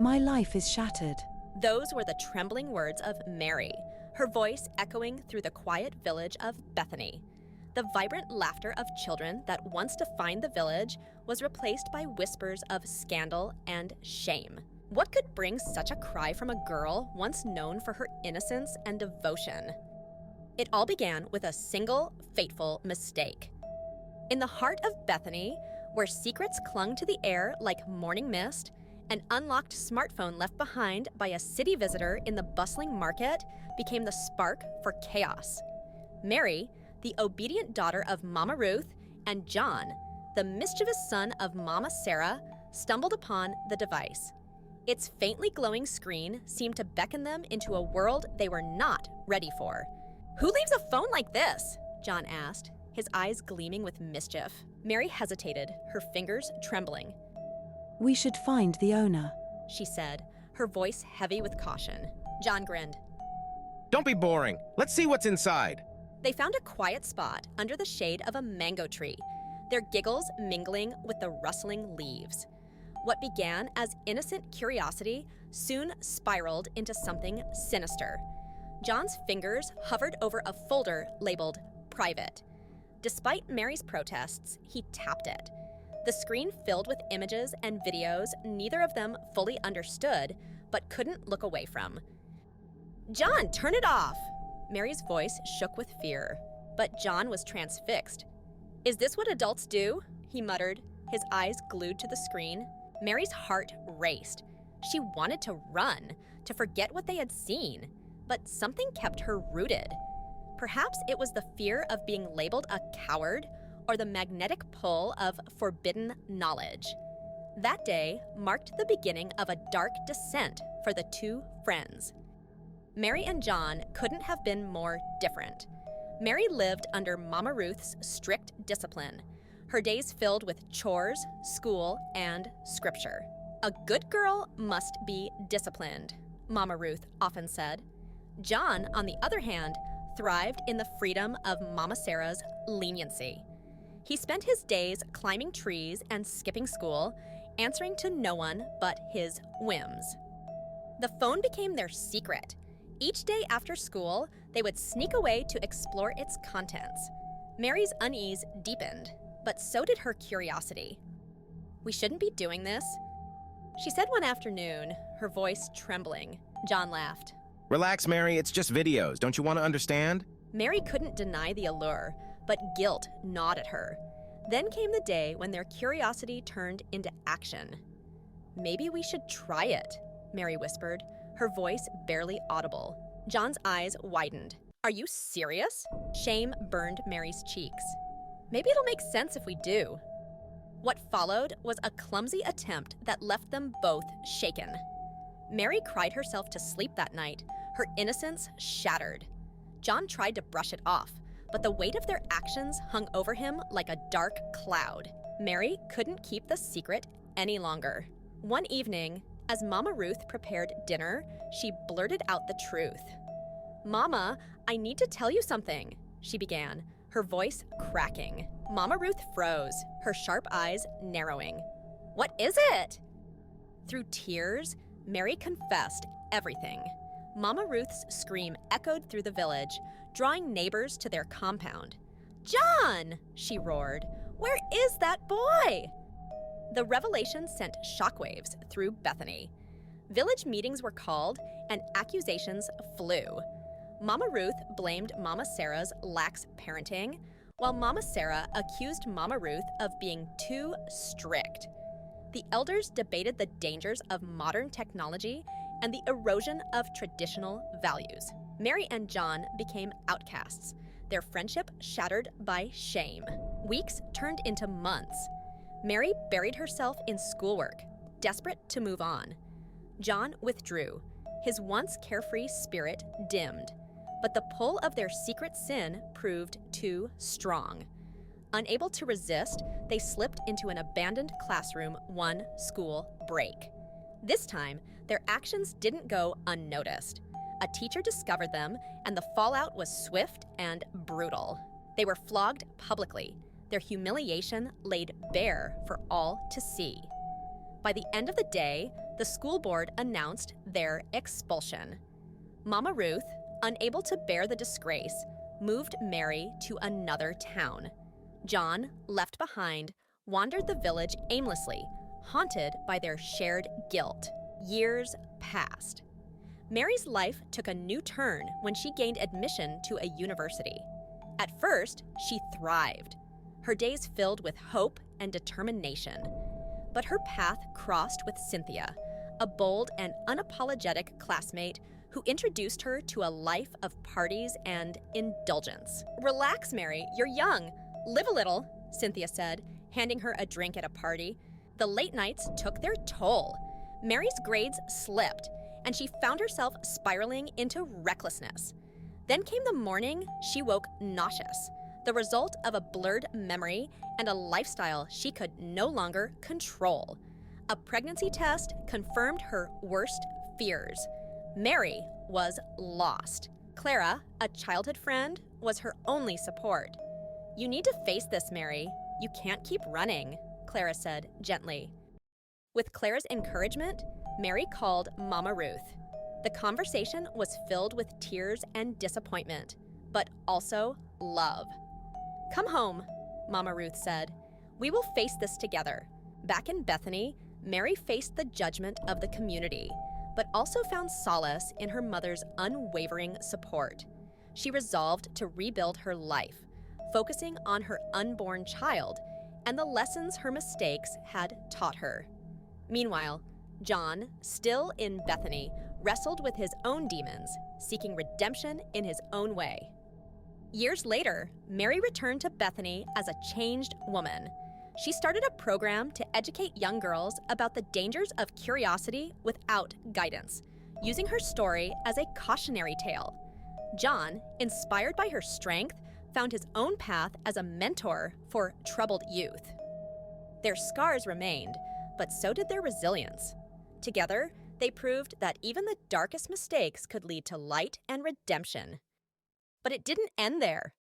My life is shattered. Those were the trembling words of Mary, her voice echoing through the quiet village of Bethany. The vibrant laughter of children that once defined the village was replaced by whispers of scandal and shame. What could bring such a cry from a girl once known for her innocence and devotion? It all began with a single, fateful mistake. In the heart of Bethany, where secrets clung to the air like morning mist, an unlocked smartphone left behind by a city visitor in the bustling market became the spark for chaos. Mary, the obedient daughter of Mama Ruth, and John, the mischievous son of Mama Sarah, stumbled upon the device. Its faintly glowing screen seemed to beckon them into a world they were not ready for. "Who leaves a phone like this?" John asked, his eyes gleaming with mischief. Mary hesitated, her fingers trembling. We should find the owner, she said, her voice heavy with caution. John grinned. Don't be boring. Let's see what's inside. They found a quiet spot under the shade of a mango tree, their giggles mingling with the rustling leaves. What began as innocent curiosity soon spiraled into something sinister. John's fingers hovered over a folder labeled Private. Despite Mary's protests, he tapped it. The screen filled with images and videos neither of them fully understood, but couldn't look away from. "John, turn it off!" Mary's voice shook with fear, but John was transfixed. "Is this what adults do?" he muttered, his eyes glued to the screen. Mary's heart raced. She wanted to run, to forget what they had seen, but something kept her rooted. Perhaps it was the fear of being labeled a coward or the magnetic pull of forbidden knowledge. That day marked the beginning of a dark descent for the two friends. Mary and John couldn't have been more different. Mary lived under Mama Ruth's strict discipline, her days filled with chores, school, and scripture. "A good girl must be disciplined," Mama Ruth often said. John, on the other hand, thrived in the freedom of Mama Sarah's leniency. He spent his days climbing trees and skipping school, answering to no one but his whims. The phone became their secret. Each day after school, they would sneak away to explore its contents. Mary's unease deepened, but so did her curiosity. "We shouldn't be doing this," she said one afternoon, her voice trembling. John laughed. Relax, Mary, it's just videos. Don't you want to understand? Mary couldn't deny the allure, but guilt gnawed at her. Then came the day when their curiosity turned into action. "Maybe we should try it," Mary whispered, her voice barely audible. John's eyes widened. "Are you serious?" Shame burned Mary's cheeks. "Maybe it'll make sense if we do." What followed was a clumsy attempt that left them both shaken. Mary cried herself to sleep that night, her innocence shattered. John tried to brush it off, but the weight of their actions hung over him like a dark cloud. Mary couldn't keep the secret any longer. One evening, as Mama Ruth prepared dinner, she blurted out the truth. "Mama, I need to tell you something," she began, her voice cracking. Mama Ruth froze, her sharp eyes narrowing. "What is it?" Through tears, Mary confessed everything. Mama Ruth's scream echoed through the village, drawing neighbors to their compound. "John!" she roared. "Where is that boy?" The revelation sent shockwaves through Bethany. Village meetings were called, and accusations flew. Mama Ruth blamed Mama Sarah's lax parenting, while Mama Sarah accused Mama Ruth of being too strict. The elders debated the dangers of modern technology and the erosion of traditional values. Mary and John became outcasts, their friendship shattered by shame. Weeks turned into months. Mary buried herself in schoolwork, desperate to move on. John withdrew, his once carefree spirit dimmed, but the pull of their secret sin proved too strong. Unable to resist, they slipped into an abandoned classroom one school break. This time, their actions didn't go unnoticed. A teacher discovered them, and the fallout was swift and brutal. They were flogged publicly, their humiliation laid bare for all to see. By the end of the day, the school board announced their expulsion. Mama Ruth, unable to bear the disgrace, moved Mary to another town. John, left behind, wandered the village aimlessly, haunted by their shared guilt. Years passed. Mary's life took a new turn when she gained admission to a university. At first, she thrived, her days filled with hope and determination. But her path crossed with Cynthia, a bold and unapologetic classmate who introduced her to a life of parties and indulgence. "Relax, Mary, you're young. Live a little," Cynthia said, handing her a drink at a party. The late nights took their toll. Mary's grades slipped, and she found herself spiraling into recklessness. Then came the morning she woke nauseous, the result of a blurred memory and a lifestyle she could no longer control. A pregnancy test confirmed her worst fears. Mary was lost. Clara, a childhood friend, was her only support. "You need to face this, Mary. You can't keep running," Clara said gently. With Clara's encouragement, Mary called Mama Ruth. The conversation was filled with tears and disappointment, but also love. "Come home," Mama Ruth said. "We will face this together." Back in Bethany, Mary faced the judgment of the community, but also found solace in her mother's unwavering support. She resolved to rebuild her life, focusing on her unborn child and the lessons her mistakes had taught her. Meanwhile, John, still in Bethany, wrestled with his own demons, seeking redemption in his own way. Years later, Mary returned to Bethany as a changed woman. She started a program to educate young girls about the dangers of curiosity without guidance, using her story as a cautionary tale. John, inspired by her strength, found his own path as a mentor for troubled youth. Their scars remained, but so did their resilience. Together, they proved that even the darkest mistakes could lead to light and redemption. But it didn't end there.